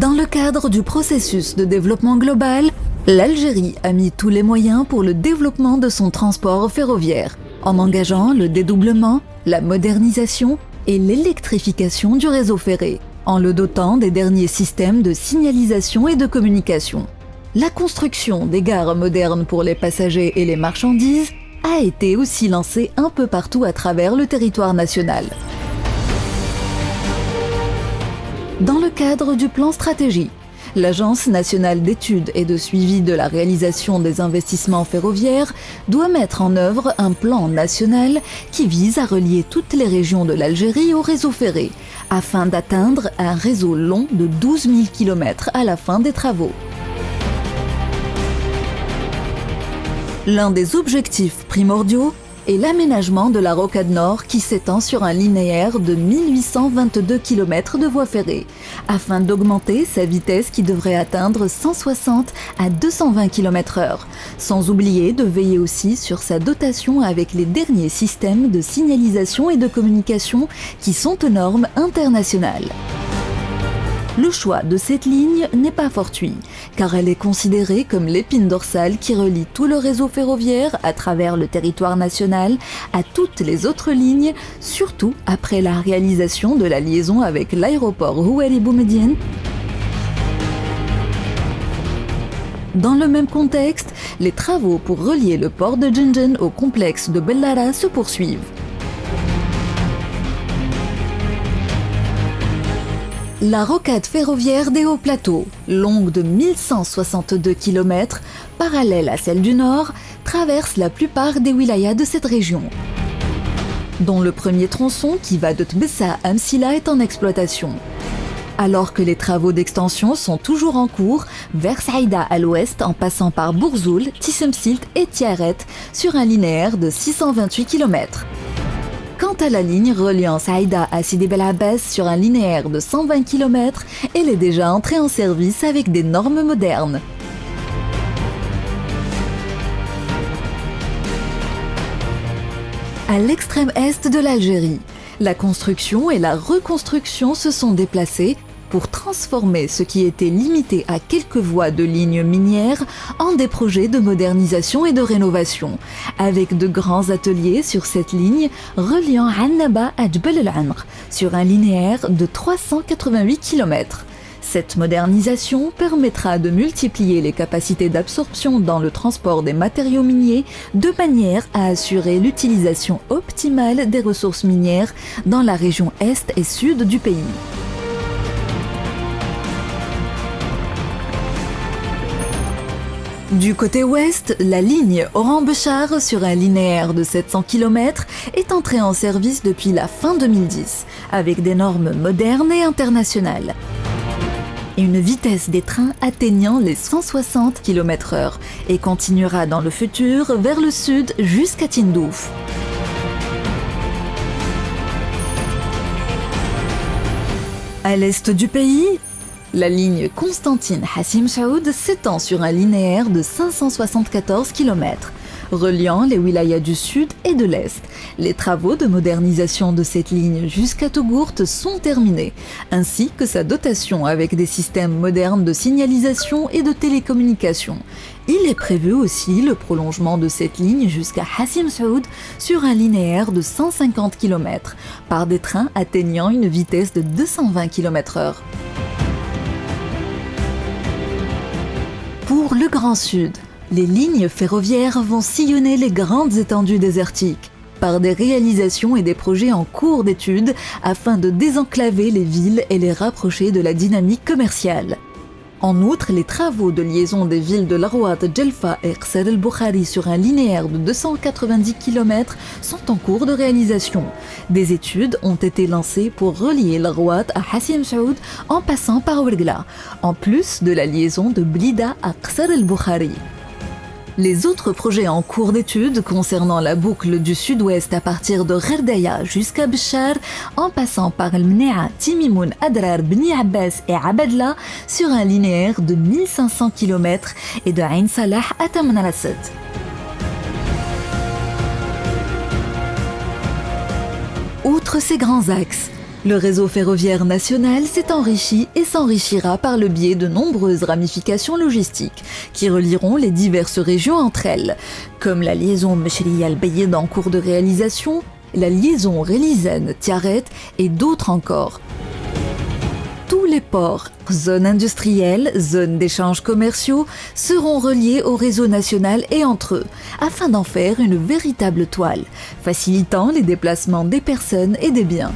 Dans le cadre du processus de développement global, l'Algérie a mis tous les moyens pour le développement de son transport ferroviaire, en engageant le dédoublement, la modernisation et l'électrification du réseau ferré, en le dotant des derniers systèmes de signalisation et de communication. La construction des gares modernes pour les passagers et les marchandises a été aussi lancée un peu partout à travers le territoire national. Dans le cadre du plan stratégie, l'Agence nationale d'études et de suivi de la réalisation des investissements ferroviaires doit mettre en œuvre un plan national qui vise à relier toutes les régions de l'Algérie au réseau ferré, afin d'atteindre un réseau long de 12 000 km à la fin des travaux. L'un des objectifs primordiaux est l'aménagement de la rocade nord qui s'étend sur un linéaire de 1822 km de voie ferrée, afin d'augmenter sa vitesse qui devrait atteindre 160 à 220 km/h, sans oublier de veiller aussi sur sa dotation avec les derniers systèmes de signalisation et de communication qui sont aux normes internationales. Le choix de cette ligne n'est pas fortuit, car elle est considérée comme l'épine dorsale qui relie tout le réseau ferroviaire à travers le territoire national à toutes les autres lignes, surtout après la réalisation de la liaison avec l'aéroport Houari Boumediene. Dans le même contexte, les travaux pour relier le port de Djendjen au complexe de Bellara se poursuivent. La rocade ferroviaire des Hauts Plateaux, longue de 1162 km, parallèle à celle du Nord, traverse la plupart des wilayas de cette région, dont le premier tronçon qui va de Tbessa à Msila est en exploitation. Alors que les travaux d'extension sont toujours en cours, vers Saïda à l'ouest en passant par Bourzoul, Tissemsilt et Tiaret sur un linéaire de 628 km. Quant à la ligne reliant Saïda à Sidi Bel Abbès sur un linéaire de 120 km, elle est déjà entrée en service avec des normes modernes. À l'extrême est de l'Algérie, la construction et la reconstruction se sont déplacées pour transformer ce qui était limité à quelques voies de lignes minières en des projets de modernisation et de rénovation, avec de grands ateliers sur cette ligne reliant Annaba à Djbel el-Amr, sur un linéaire de 388 km. Cette modernisation permettra de multiplier les capacités d'absorption dans le transport des matériaux miniers de manière à assurer l'utilisation optimale des ressources minières dans la région est et sud du pays. Du côté ouest, la ligne Oran-Béchar sur un linéaire de 700 km est entrée en service depuis la fin 2010, avec des normes modernes et internationales. Une vitesse des trains atteignant les 160 km/h et continuera dans le futur vers le sud jusqu'à Tindouf. À l'est du pays, la ligne Constantine-Hassim Saoud s'étend sur un linéaire de 574 km, reliant les wilayas du sud et de l'est. Les travaux de modernisation de cette ligne jusqu'à Tougourt sont terminés, ainsi que sa dotation avec des systèmes modernes de signalisation et de télécommunication. Il est prévu aussi le prolongement de cette ligne jusqu'à Hassim Saoud sur un linéaire de 150 km, par des trains atteignant une vitesse de 220 km/h. Pour le Grand Sud, les lignes ferroviaires vont sillonner les grandes étendues désertiques par des réalisations et des projets en cours d'étude afin de désenclaver les villes et les rapprocher de la dynamique commerciale. En outre, les travaux de liaison des villes de Larouat, Djelfa et Qsar el-Boukhari sur un linéaire de 290 km sont en cours de réalisation. Des études ont été lancées pour relier Larouat à Hassim Saoud en passant par Ouergla, en plus de la liaison de Blida à Qsar el-Boukhari. Les autres projets en cours d'étude concernant la boucle du sud-ouest à partir de Gherdaya jusqu'à Béchar, en passant par El-Mnea, Timimoun, Adrar, Bni Abbas et Abadla sur un linéaire de 1500 km et de Ain Salah à Tamanrasset. Outre ces grands axes, Le réseau ferroviaire national s'est enrichi et s'enrichira par le biais de nombreuses ramifications logistiques qui relieront les diverses régions entre elles, comme la liaison Mecheli-Albayed en cours de réalisation, la liaison Relizane-Tiaret et d'autres encore. Tous les ports, zones industrielles, zones d'échanges commerciaux seront reliés au réseau national et entre eux, afin d'en faire une véritable toile, facilitant les déplacements des personnes et des biens.